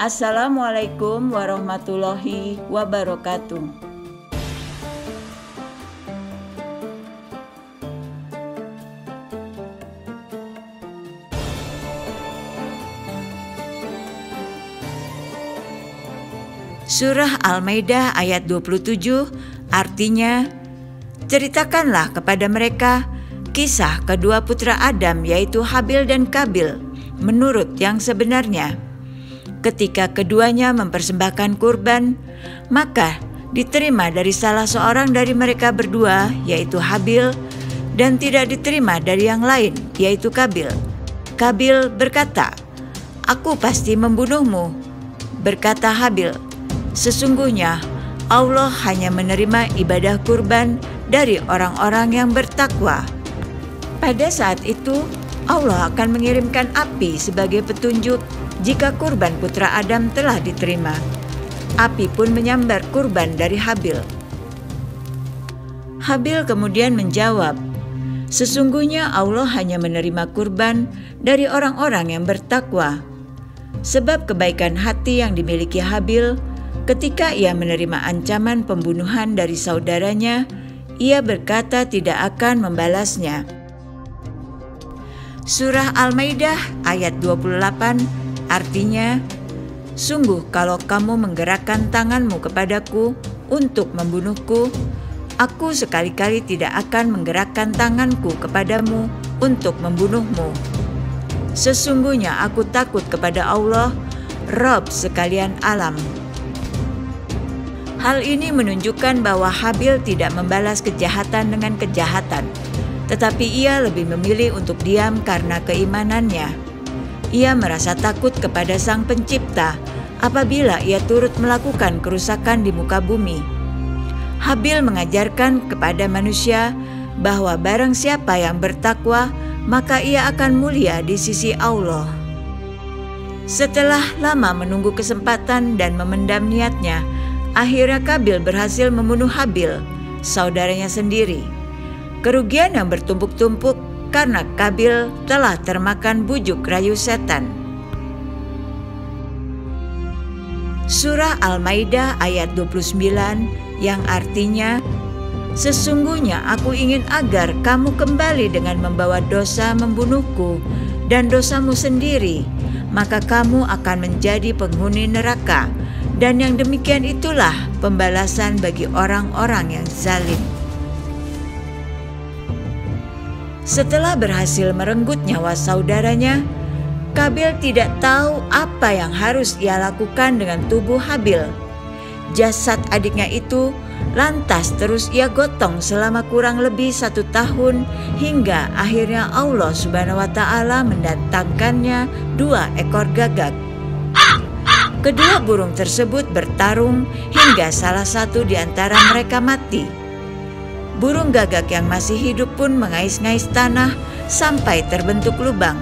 Assalamualaikum warahmatullahi wabarakatuh. Surah Al-Maidah ayat 27 artinya, ceritakanlah kepada mereka kisah kedua putra Adam yaitu Habil dan Qabil menurut yang sebenarnya. Ketika keduanya mempersembahkan kurban, maka diterima dari salah seorang dari mereka berdua yaitu Habil dan tidak diterima dari yang lain yaitu Qabil. Qabil berkata, "Aku pasti membunuhmu." Berkata Habil, "Sesungguhnya Allah hanya menerima ibadah kurban dari orang-orang yang bertakwa." Pada saat itu, Allah akan mengirimkan api sebagai petunjuk jika kurban putra Adam telah diterima. Api pun menyambar kurban dari Habil. Habil kemudian menjawab, "Sesungguhnya Allah hanya menerima kurban dari orang-orang yang bertakwa." Sebab kebaikan hati yang dimiliki Habil, ketika ia menerima ancaman pembunuhan dari saudaranya, ia berkata tidak akan membalasnya. Surah Al-Maidah ayat 28 artinya, "Sungguh kalau kamu menggerakkan tanganmu kepadaku untuk membunuhku, aku sekali-kali tidak akan menggerakkan tanganku kepadamu untuk membunuhmu. Sesungguhnya aku takut kepada Allah, Rabb sekalian alam." Hal ini menunjukkan bahwa Habil tidak membalas kejahatan dengan kejahatan, tetapi ia lebih memilih untuk diam karena keimanannya. Ia merasa takut kepada Sang Pencipta apabila ia turut melakukan kerusakan di muka bumi. Habil mengajarkan kepada manusia bahwa barang siapa yang bertakwa, maka ia akan mulia di sisi Allah. Setelah lama menunggu kesempatan dan memendam niatnya, akhirnya Qabil berhasil membunuh Habil, saudaranya sendiri. Kerugian yang bertumpuk-tumpuk karena Qabil telah termakan bujuk rayu setan. Surah Al-Maidah ayat 29 yang artinya, "Sesungguhnya aku ingin agar kamu kembali dengan membawa dosa membunuhku dan dosamu sendiri, maka kamu akan menjadi penghuni neraka, dan yang demikian itulah pembalasan bagi orang-orang yang zalim." Setelah berhasil merenggut nyawa saudaranya, Qabil tidak tahu apa yang harus ia lakukan dengan tubuh Habil. Jasad adiknya itu lantas terus ia gotong selama kurang lebih 1 tahun hingga akhirnya Allah Subhanahu wa Ta'ala mendatangkannya 2 ekor gagak. Kedua burung tersebut bertarung hingga salah satu di antara mereka mati. Burung gagak yang masih hidup pun mengais-ngais tanah sampai terbentuk lubang.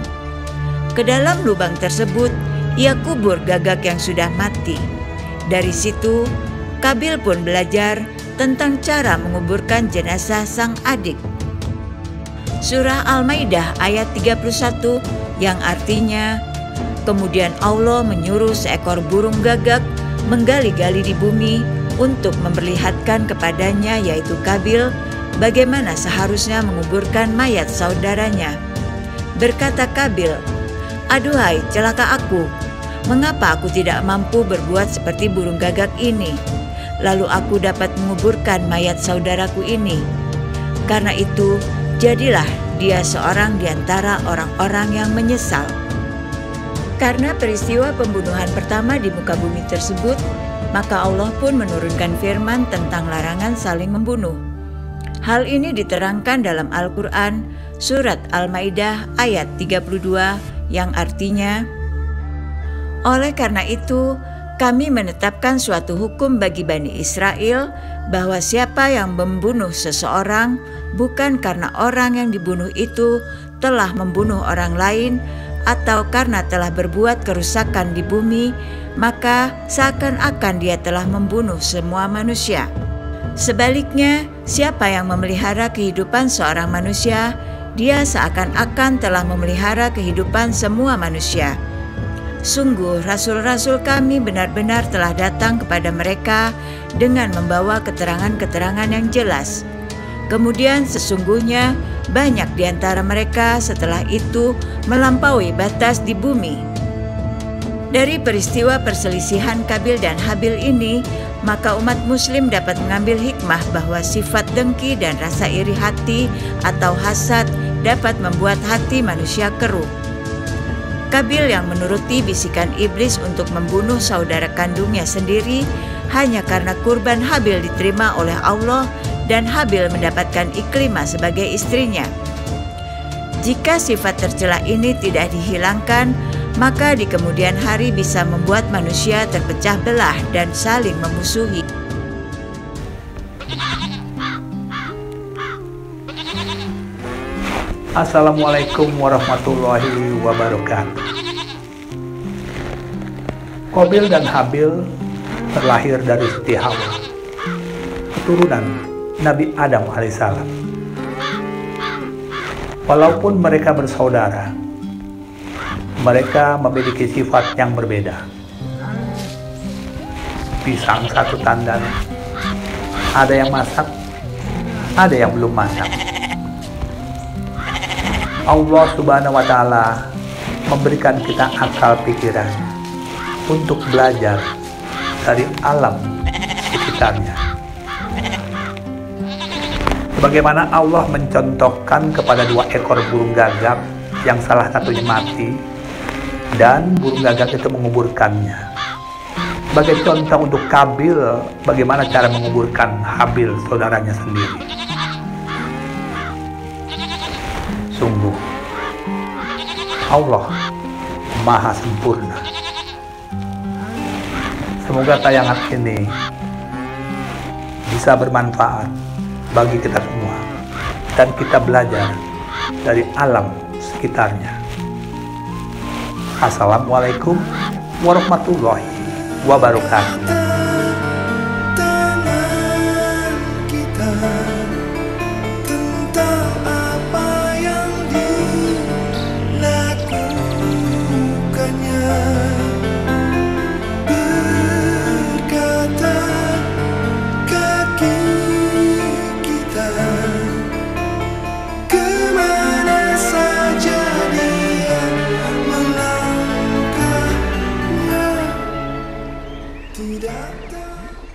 Ke dalam lubang tersebut, ia kubur gagak yang sudah mati. Dari situ, Qabil pun belajar tentang cara menguburkan jenazah sang adik. Surah Al-Maidah ayat 31 yang artinya, "Kemudian Allah menyuruh seekor burung gagak menggali-gali di bumi untuk memperlihatkan kepadanya yaitu Qabil bagaimana seharusnya menguburkan mayat saudaranya." Berkata Qabil, "Aduhai celaka aku, mengapa aku tidak mampu berbuat seperti burung gagak ini, lalu aku dapat menguburkan mayat saudaraku ini. Karena itu, jadilah dia seorang di antara orang-orang yang menyesal." Karena peristiwa pembunuhan pertama di muka bumi tersebut, maka Allah pun menurunkan firman tentang larangan saling membunuh. Hal ini diterangkan dalam Al-Quran, surat Al-Maidah ayat 32 yang artinya, "Oleh karena itu, kami menetapkan suatu hukum bagi Bani Israel bahwa siapa yang membunuh seseorang bukan karena orang yang dibunuh itu telah membunuh orang lain atau karena telah berbuat kerusakan di bumi, maka seakan-akan dia telah membunuh semua manusia. Sebaliknya, siapa yang memelihara kehidupan seorang manusia, dia seakan-akan telah memelihara kehidupan semua manusia. Sungguh rasul-rasul kami benar-benar telah datang kepada mereka dengan membawa keterangan-keterangan yang jelas. Kemudian sesungguhnya banyak di antara mereka setelah itu melampaui batas di bumi. Dari peristiwa perselisihan Kabil dan Habil ini, maka umat muslim dapat mengambil hikmah bahwa sifat dengki dan rasa iri hati atau hasad dapat membuat hati manusia keruh. Kabil yang menuruti bisikan iblis untuk membunuh saudara kandungnya sendiri hanya karena kurban Habil diterima oleh Allah dan Habil mendapatkan Iklimah sebagai istrinya. Jika sifat tercela ini tidak dihilangkan, maka di kemudian hari bisa membuat manusia terpecah belah dan saling memusuhi. Assalamualaikum warahmatullahi wabarakatuh. Qabil dan Habil terlahir dari Siti Hawa, keturunan Nabi Adam alaihissalam. Walaupun mereka bersaudara, mereka memiliki sifat yang berbeda. Pisang satu tandan, ada yang masak, ada yang belum masak. Allah Subhanahu wa Ta'ala memberikan kita akal pikiran untuk belajar dari alam sekitarnya. Bagaimana Allah mencontohkan kepada 2 ekor burung gagak yang salah satunya mati dan burung gagak itu menguburkannya. Sebagai contoh untuk Kabil, bagaimana cara menguburkan Habil saudaranya sendiri. Sungguh, Allah Maha Sempurna. Semoga tayangan ini bisa bermanfaat bagi kita semua dan kita belajar dari alam sekitarnya. Assalamualaikum warahmatullahi wabarakatuh.